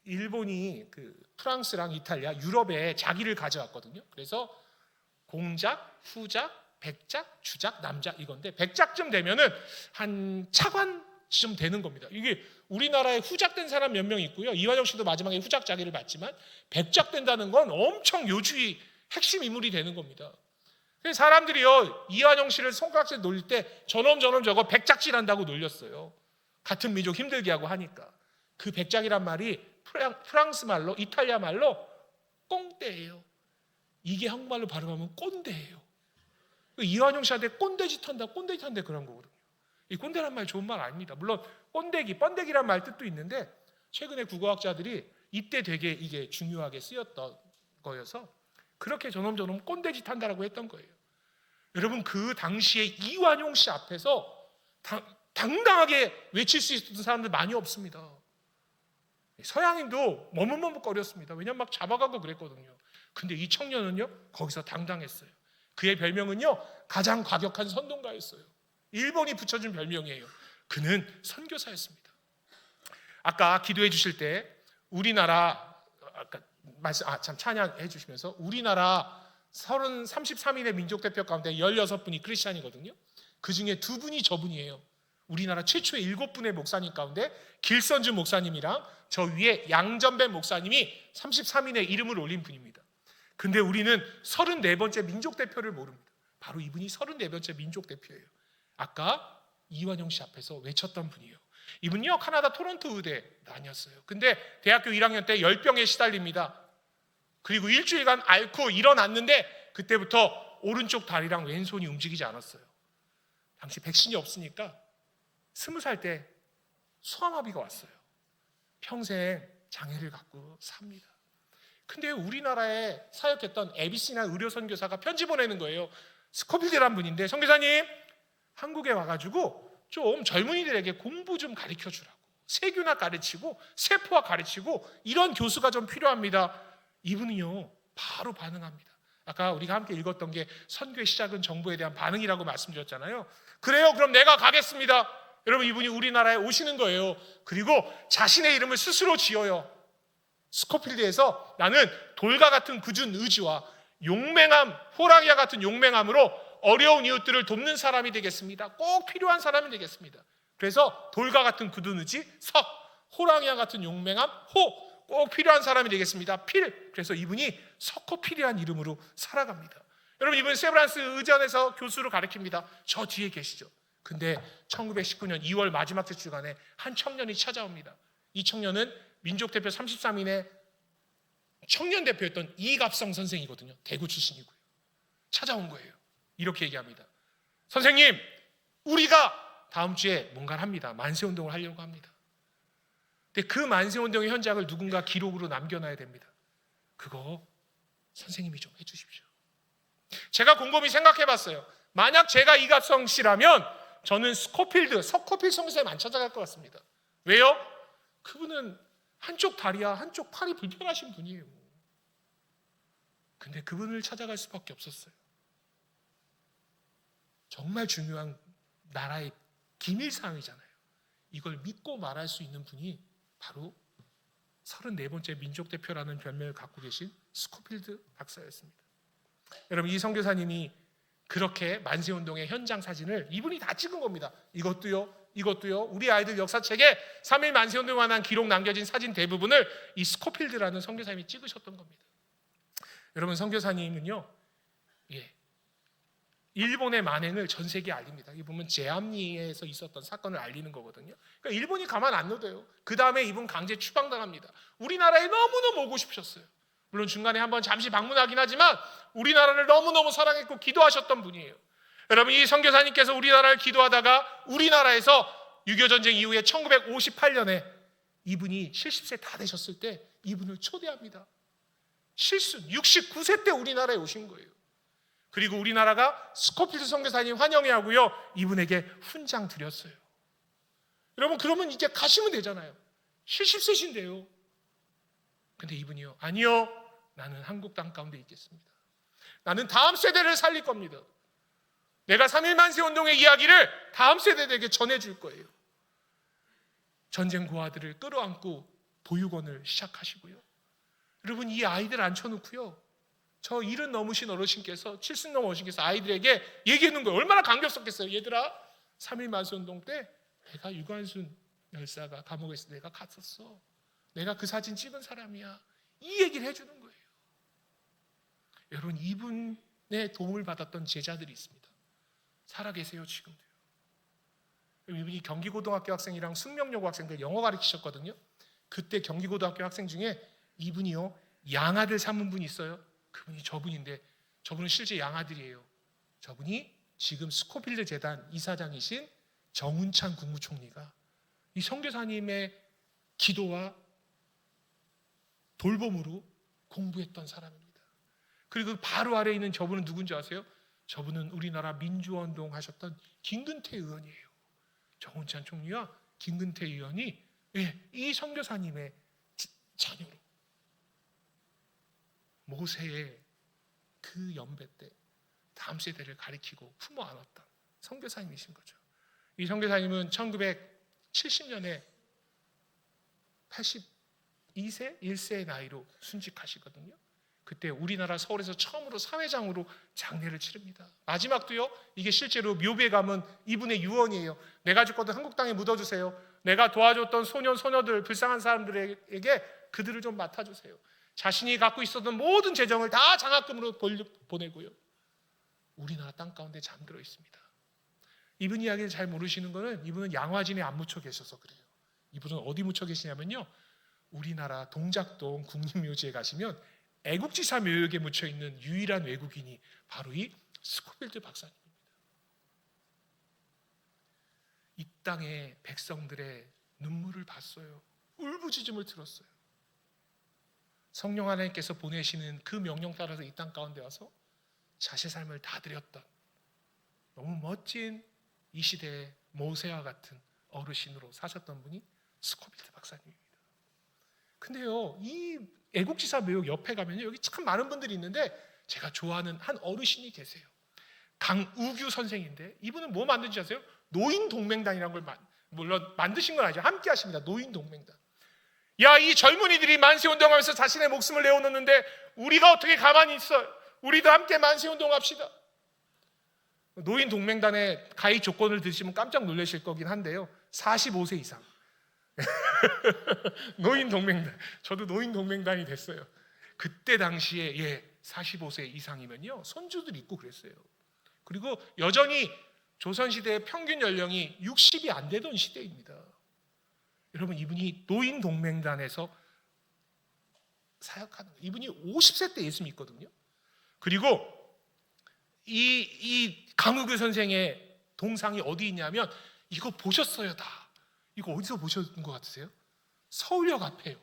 일본이 프랑스랑 이탈리아, 유럽에 자기를 가져왔거든요. 그래서 공작, 후작, 백작, 주작, 남작 이건데, 백작쯤 되면은 한 차관쯤 되는 겁니다. 이게 우리나라에 후작된 사람 몇 명 있고요. 이완용 씨도 마지막에 후작 자기를 받지만 백작 된다는 건 엄청 요주의 핵심 인물이 되는 겁니다. 사람들이요, 이완용 씨를 손가락질 놀릴 때 저놈 저거 백작질 한다고 놀렸어요. 같은 민족 힘들게 하고 하니까. 그 백작이란 말이 프랑스 말로, 이탈리아 말로 꽁대예요. 이게 한국말로 발음하면 꼰대예요. 이완용 씨한테 꼰대짓 한다 그런 거거든요. 이 꼰대란 말 좋은 말 아닙니다. 물론 번데기란 말 뜻도 있는데, 최근에 국어학자들이 이때 되게 이게 중요하게 쓰였던 거여서 그렇게 저놈 꼰대짓 한다라고 했던 거예요. 여러분, 그 당시에 이완용 씨 앞에서 당당하게 외칠 수 있었던 사람들 많이 없습니다. 서양인도 머뭇머뭇거렸습니다. 왜냐면 막 잡아가고 그랬거든요. 근데 이 청년은요, 거기서 당당했어요. 그의 별명은요, 가장 과격한 선동가였어요. 일본이 붙여준 별명이에요. 그는 선교사였습니다. 아까 기도해 주실 때 우리나라, 찬양해 주시면서 우리나라 33인의 민족 대표 가운데 16분이 크리스찬이거든요. 그 중에 2분이 저분이에요. 우리나라 최초의 7분의 목사님 가운데 길선주 목사님이랑 저 위에 양전배 목사님이 33인의 이름을 올린 분입니다. 근데 우리는 34번째 민족 대표를 모릅니다. 바로 이분이 34번째 민족 대표예요. 아까 이완용 씨 앞에서 외쳤던 분이에요. 이분요 카나다 토론토 의대 다녔어요. 근데 대학교 1학년 때 열병에 시달립니다. 그리고 일주일간 앓고 일어났는데 그때부터 오른쪽 다리랑 왼손이 움직이지 않았어요. 당시 백신이 없으니까 20살 때 소아마비가 왔어요. 평생 장애를 갖고 삽니다. 근데 우리나라에 사역했던 에비시나 의료 선교사가 편지 보내는 거예요. 스코필드라는 분인데, 선교사님 한국에 와가지고 좀 젊은이들에게 공부 좀 가르쳐 주라고, 세균학 가르치고 세포학 가르치고 이런 교수가 좀 필요합니다. 이분이요 바로 반응합니다. 아까 우리가 함께 읽었던 게 선교의 시작은 정보에 대한 반응이라고 말씀드렸잖아요. 그래요, 그럼 내가 가겠습니다. 여러분, 이분이 우리나라에 오시는 거예요. 그리고 자신의 이름을 스스로 지어요. 스코필드에서 나는 돌과 같은 굳은 의지와 용맹함, 호랑이와 같은 용맹함으로 어려운 이웃들을 돕는 사람이 되겠습니다. 꼭 필요한 사람이 되겠습니다. 그래서 돌과 같은 굳은 의지, 석, 호랑이와 같은 용맹함, 호, 꼭 필요한 사람이 되겠습니다. 필, 그래서 이분이 서코필이라는 이름으로 살아갑니다. 여러분, 이분 세브란스 의전에서 교수로 가르칩니다. 저 뒤에 계시죠. 근데 1919년 2월 마지막 주 주간에 한 청년이 찾아옵니다. 이 청년은 민족 대표 33인의 청년 대표였던 이갑성 선생이거든요. 대구 출신이고요. 찾아온 거예요. 이렇게 얘기합니다. 선생님, 우리가 다음 주에 뭔가를 합니다. 만세운동을 하려고 합니다. 근데 그 만세운동의 현장을 누군가 기록으로 남겨놔야 됩니다. 그거 선생님이 좀 해주십시오. 제가 곰곰이 생각해봤어요. 만약 제가 이갑성 씨라면 저는 서코필 선교사님 안 찾아갈 것 같습니다. 왜요? 그분은 한쪽 다리와 한쪽 팔이 불편하신 분이에요. 근데 그분을 찾아갈 수밖에 없었어요. 정말 중요한 나라의 기밀사항이잖아요. 이걸 믿고 말할 수 있는 분이 바로 34번째 민족 대표라는 별명을 갖고 계신 스코필드 박사였습니다. 여러분, 이 선교사님이 그렇게 만세운동의 현장 사진을 이분이 다 찍은 겁니다. 이것도요. 우리 아이들 역사책에 3.1 만세운동에 관한 기록 남겨진 사진 대부분을 이 스코필드라는 선교사님이 찍으셨던 겁니다. 여러분, 선교사님은요, 일본의 만행을 전 세계에 알립니다. 이 보면 제암리에서 있었던 사건을 알리는 거거든요. 그러니까 일본이 가만 안 놔둬요. 그 다음에 이분 강제 추방당합니다. 우리나라에 너무너무 오고 싶으셨어요. 물론 중간에 한번 잠시 방문하긴 하지만 우리나라를 너무너무 사랑했고 기도하셨던 분이에요. 여러분, 이 선교사님께서 우리나라를 기도하다가 우리나라에서 6.25 전쟁 이후에 1958년에 이분이 70세 다 되셨을 때 이분을 초대합니다. 69세 때 우리나라에 오신 거예요. 그리고 우리나라가 스코필드 선교사님 환영회 하고요, 이분에게 훈장 드렸어요. 여러분, 그러면 이제 가시면 되잖아요. 70세신데요. 근데 이분이요, 아니요, 나는 한국 땅 가운데 있겠습니다. 나는 다음 세대를 살릴 겁니다. 내가 3.1 만세운동의 이야기를 다음 세대들에게 전해줄 거예요. 전쟁 고아들을 끌어안고 보육원을 시작하시고요. 여러분, 이 아이들 앉혀놓고요, 저 70 넘으신 어르신께서 70 넘은 어르신께서 아이들에게 얘기하는 거예요. 얼마나 감격스럽겠어요. 얘들아, 3.1 만세운동 때 내가 유관순 열사가 감옥에 있을 때 내가 갔었어. 내가 그 사진 찍은 사람이야. 이 얘기를 해주는 거예요. 여러분, 이분의 도움을 받았던 제자들이 있습니다. 살아계세요, 지금도요. 이분이 경기고등학교 학생이랑 숙명여고 학생들 영어 가르치셨거든요. 그때 경기고등학교 학생 중에 이분이요, 양아들 삼은 분이 있어요. 그분이 저분인데, 저분은 실제 양아들이에요. 저분이 지금 스코필드 재단 이사장이신 정운찬 국무총리가 이 선교사님의 기도와 돌봄으로 공부했던 사람입니다. 그리고 바로 아래에 있는 저분은 누군지 아세요? 저분은 우리나라 민주화운동 하셨던 김근태 의원이에요. 정운찬 총리와 김근태 의원이 이 선교사님의 자녀로 모세의 그 연배 때 다음 세대를 가리키고 품어 안았던 선교사님이신 거죠. 이 선교사님은 1970년에 82세, 1세의 나이로 순직하시거든요. 그때 우리나라 서울에서 처음으로 사회장으로 장례를 치릅니다. 마지막도요, 이게 실제로 묘비에 가면 이분의 유언이에요. 내가 죽거든 한국 땅에 묻어주세요. 내가 도와줬던 소년 소녀들, 불쌍한 사람들에게 그들을 좀 맡아주세요. 자신이 갖고 있었던 모든 재정을 다 장학금으로 보내고요, 우리나라 땅 가운데 잠들어 있습니다. 이분 이야기를 잘 모르시는 거는 이분은 양화진에 안 묻혀 계셔서 그래요. 이분은 어디 묻혀 계시냐면요, 우리나라 동작동 국립묘지에 가시면 애국지사 묘역에 묻혀 있는 유일한 외국인이 바로 이 스코필드 박사님입니다. 이 땅의 백성들의 눈물을 봤어요. 울부짖음을 들었어요. 성령 하나님께서 보내시는 그 명령 따라서 이 땅 가운데 와서 자신의 삶을 다 드렸던 너무 멋진 이 시대의 모세와 같은 어르신으로 사셨던 분이 스코필드 박사님입니다. 근데요, 이 애국지사 묘역 옆에 가면요, 여기 참 많은 분들이 있는데 제가 좋아하는 한 어르신이 계세요. 강우규 선생인데 이분은 뭐 만든지 아세요? 노인동맹단이라는 걸 물론 만드신 건 아니죠. 함께 하십니다. 노인동맹단. 야, 이 젊은이들이 만세운동하면서 자신의 목숨을 내어놓는데 우리가 어떻게 가만히 있어요? 우리도 함께 만세운동합시다. 노인동맹단의 가입 조건을 들으시면 깜짝 놀라실 거긴 한데요, 45세 이상. 노인동맹단, 저도 노인동맹단이 됐어요. 그때 당시에 45세 이상이면요, 손주들 있고 그랬어요. 그리고 여전히 조선시대의 평균 연령이 60이 안 되던 시대입니다. 여러분, 이분이 노인동맹단에서 사역하는 거예요. 이분이 50세 때 예수 믿거든요. 그리고 이 강우규 선생의 동상이 어디 있냐면, 이거 보셨어요 다. 이거 어디서 보셨던 것 같으세요? 서울역 앞에요.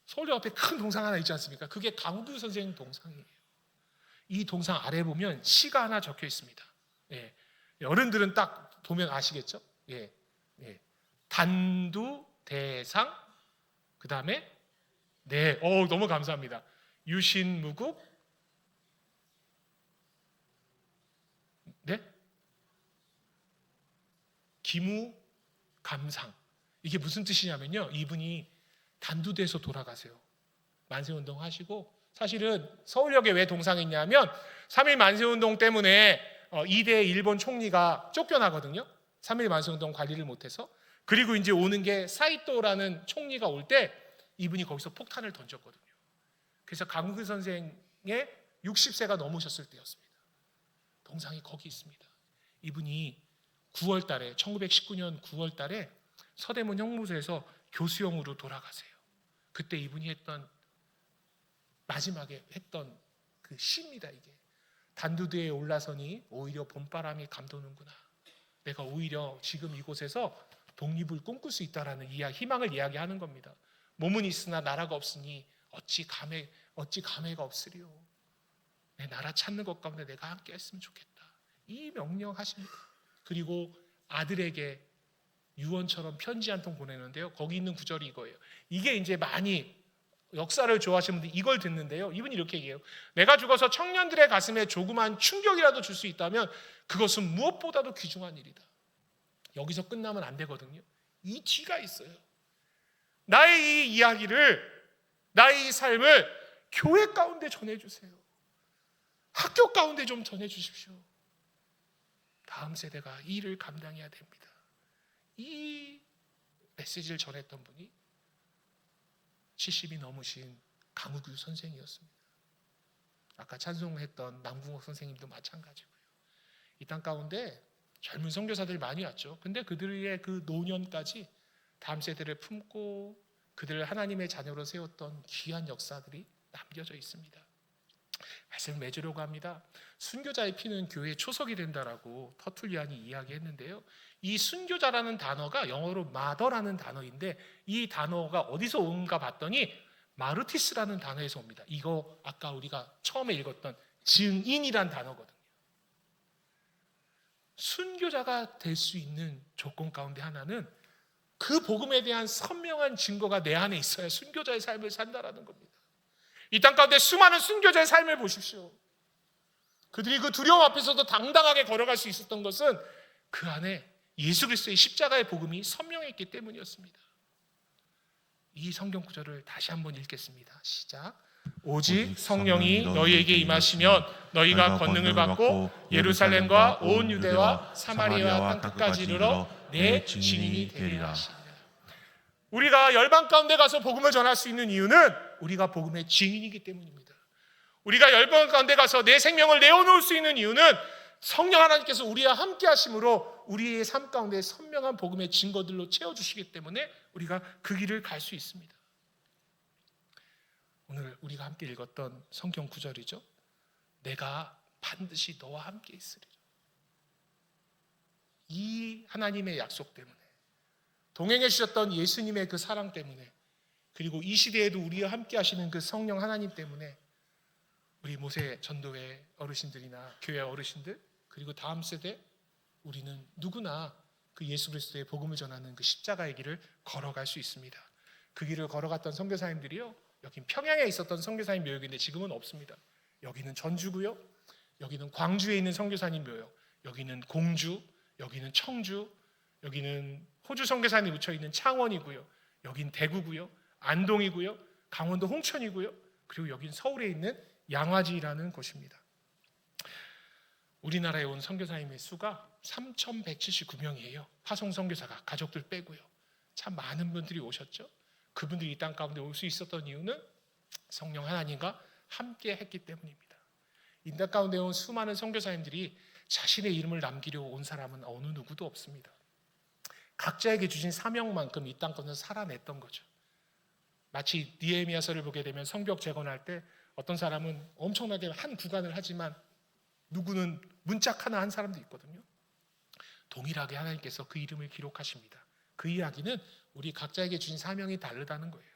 서울역 앞에 큰 동상 하나 있지 않습니까? 그게 강우규 선생 동상이에요. 이 동상 아래 보면 시가 하나 적혀 있습니다. 예. 어른들은 딱 보면 아시겠죠? 예. 예. 단두 대상, 그 다음에 너무 감사합니다. 유신무국, 기무 감상. 이게 무슨 뜻이냐면요, 이분이 단두대에서 돌아가세요. 만세운동 하시고, 사실은 서울역에 왜 동상이 있냐면 3.1 만세운동 때문에 2대 일본 총리가 쫓겨나거든요. 3.1 만세운동 관리를 못해서. 그리고 이제 오는 게 사이토라는 총리가 올 때 이분이 거기서 폭탄을 던졌거든요. 그래서 강우규 선생의 60세가 넘으셨을 때였습니다. 동상이 거기 있습니다. 이분이 9월 달에 1919년 9월 달에 서대문 형무소에서 교수형으로 돌아가세요. 그때 이분이 마지막에 했던 그 시입니다. 이게 단두대에 올라서니 오히려 봄바람이 감도는구나. 내가 오히려 지금 이곳에서 독립을 꿈꿀 수 있다라는 희망을 이야기하는 겁니다. 몸은 있으나 나라가 없으니 어찌 감회가 없으리요. 내 나라 찾는 것 가운데 내가 함께 했으면 좋겠다. 이 명령하십니다. 그리고 아들에게 유언처럼 편지 한 통 보내는데요, 거기 있는 구절이 이거예요. 이게 이제 많이 역사를 좋아하시는 분들이 이걸 듣는데요, 이분이 이렇게 얘기해요. 내가 죽어서 청년들의 가슴에 조그만 충격이라도 줄 수 있다면 그것은 무엇보다도 귀중한 일이다. 여기서 끝나면 안 되거든요. 이 뒤가 있어요. 나의 이 이야기를, 나의 이 삶을 교회 가운데 전해주세요. 학교 가운데 좀 전해주십시오. 다음 세대가 이 일을 감당해야 됩니다. 이 메시지를 전했던 분이 70이 넘으신 강우규 선생이었습니다. 아까 찬송했던 남궁옥 선생님도 마찬가지고요. 이 땅 가운데 젊은 선교사들이 많이 왔죠. 근데 그들의 그 노년까지 다음 세대를 품고 그들을 하나님의 자녀로 세웠던 귀한 역사들이 남겨져 있습니다. 말씀을 맺으려고 합니다. 순교자의 피는 교회의 초석이 된다라고 터툴리안이 이야기했는데요, 이 순교자라는 단어가 영어로 마더라는 단어인데 이 단어가 어디서 온가 봤더니 마르티스라는 단어에서 옵니다. 이거 아까 우리가 처음에 읽었던 증인이란 단어거든요. 순교자가 될 수 있는 조건 가운데 하나는 그 복음에 대한 선명한 증거가 내 안에 있어야 순교자의 삶을 산다라는 겁니다. 이 땅 가운데 수많은 순교자의 삶을 보십시오. 그들이 그 두려움 앞에서도 당당하게 걸어갈 수 있었던 것은 그 안에 예수 그리스도의 십자가의 복음이 선명했기 때문이었습니다. 이 성경 구절을 다시 한번 읽겠습니다. 시작. 오직 성령이 너희에게 임하시면 너희가 권능을 받고 예루살렘과 온 유대와 사마리아와 땅끝까지 이르러 내 증인이 되리라 하시니라. 우리가 열방 가운데 가서 복음을 전할 수 있는 이유는 우리가 복음의 증인이기 때문입니다. 우리가 열방 가운데 가서 내 생명을 내어놓을 수 있는 이유는 성령 하나님께서 우리와 함께 하심으로 우리의 삶 가운데 선명한 복음의 증거들로 채워주시기 때문에 우리가 그 길을 갈 수 있습니다. 오늘 우리가 함께 읽었던 성경 구절이죠. 내가 반드시 너와 함께 있으리라. 이 하나님의 약속 때문에, 동행해 주셨던 예수님의 그 사랑 때문에, 그리고 이 시대에도 우리와 함께 하시는 그 성령 하나님 때문에 우리 모세 전도회 어르신들이나 교회 어르신들, 그리고 다음 세대 우리는 누구나 그 예수 그리스도의 복음을 전하는 그 십자가의 길을 걸어갈 수 있습니다. 그 길을 걸어갔던 선교사님들이요, 여긴 평양에 있었던 선교사님 묘역인데 지금은 없습니다. 여기는 전주고요, 여기는 광주에 있는 선교사님 묘역, 여기는 공주, 여기는 청주, 여기는 호주 선교사님이 묻혀 있는 창원이고요, 여긴 대구고요, 안동이고요, 강원도 홍천이고요, 그리고 여긴 서울에 있는 양화지라는 곳입니다. 우리나라에 온 선교사님의 수가 3,179명이에요. 파송 선교사가 가족들 빼고요. 참 많은 분들이 오셨죠. 그분들이 이 땅 가운데 올 수 있었던 이유는 성령 하나님과 함께 했기 때문입니다. 이 땅 가운데 온 수많은 선교사님들이 자신의 이름을 남기려 온 사람은 어느 누구도 없습니다. 각자에게 주신 사명만큼 이 땅 가운데 살아냈던 거죠. 마치 느헤미야서를 보게 되면 성벽 재건할 때 어떤 사람은 엄청나게 한 구간을 하지만 누구는 문짝 하나 한 사람도 있거든요. 동일하게 하나님께서 그 이름을 기록하십니다. 그 이야기는 우리 각자에게 주신 사명이 다르다는 거예요.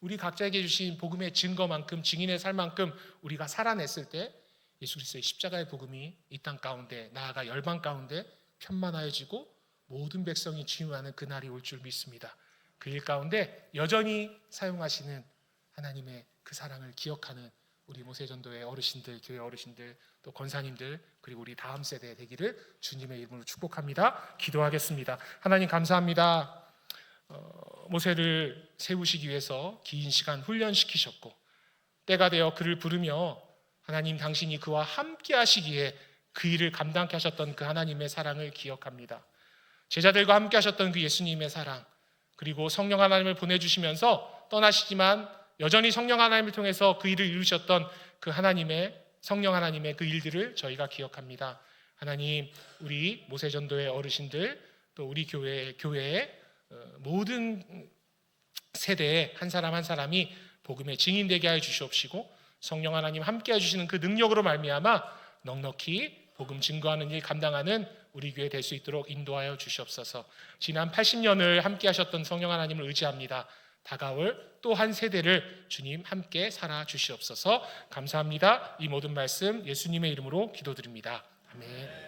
우리 각자에게 주신 복음의 증거만큼, 증인의 삶만큼 우리가 살아냈을 때 예수 그리스도의 십자가의 복음이 이 땅 가운데, 나아가 열방 가운데 편만하여지고 모든 백성이 증유하는 그날이 올 줄 믿습니다. 그 일 가운데 여전히 사용하시는 하나님의 그 사랑을 기억하는 우리 모세전도의 어르신들, 교회 어르신들, 또 권사님들, 그리고 우리 다음 세대 되기를 주님의 이름으로 축복합니다. 기도하겠습니다. 하나님 감사합니다. 모세를 세우시기 위해서 긴 시간 훈련시키셨고 때가 되어 그를 부르며 하나님 당신이 그와 함께 하시기에 그 일을 감당케 하셨던 그 하나님의 사랑을 기억합니다. 제자들과 함께 하셨던 그 예수님의 사랑, 그리고 성령 하나님을 보내주시면서 떠나시지만 여전히 성령 하나님을 통해서 그 일을 이루셨던 그 하나님의, 성령 하나님의 그 일들을 저희가 기억합니다. 하나님, 우리 모세전도의 어르신들, 또 우리 교회의 모든 세대에 한 사람 한 사람이 복음의 증인되게 하여 주시옵시고 성령 하나님 함께 해주시는 그 능력으로 말미암아 넉넉히 복음 증거하는 일 감당하는 우리 교회 될 수 있도록 인도하여 주시옵소서. 지난 80년을 함께 하셨던 성령 하나님을 의지합니다. 다가올 또 한 세대를 주님 함께 살아 주시옵소서. 감사합니다. 이 모든 말씀 예수님의 이름으로 기도드립니다. 아멘.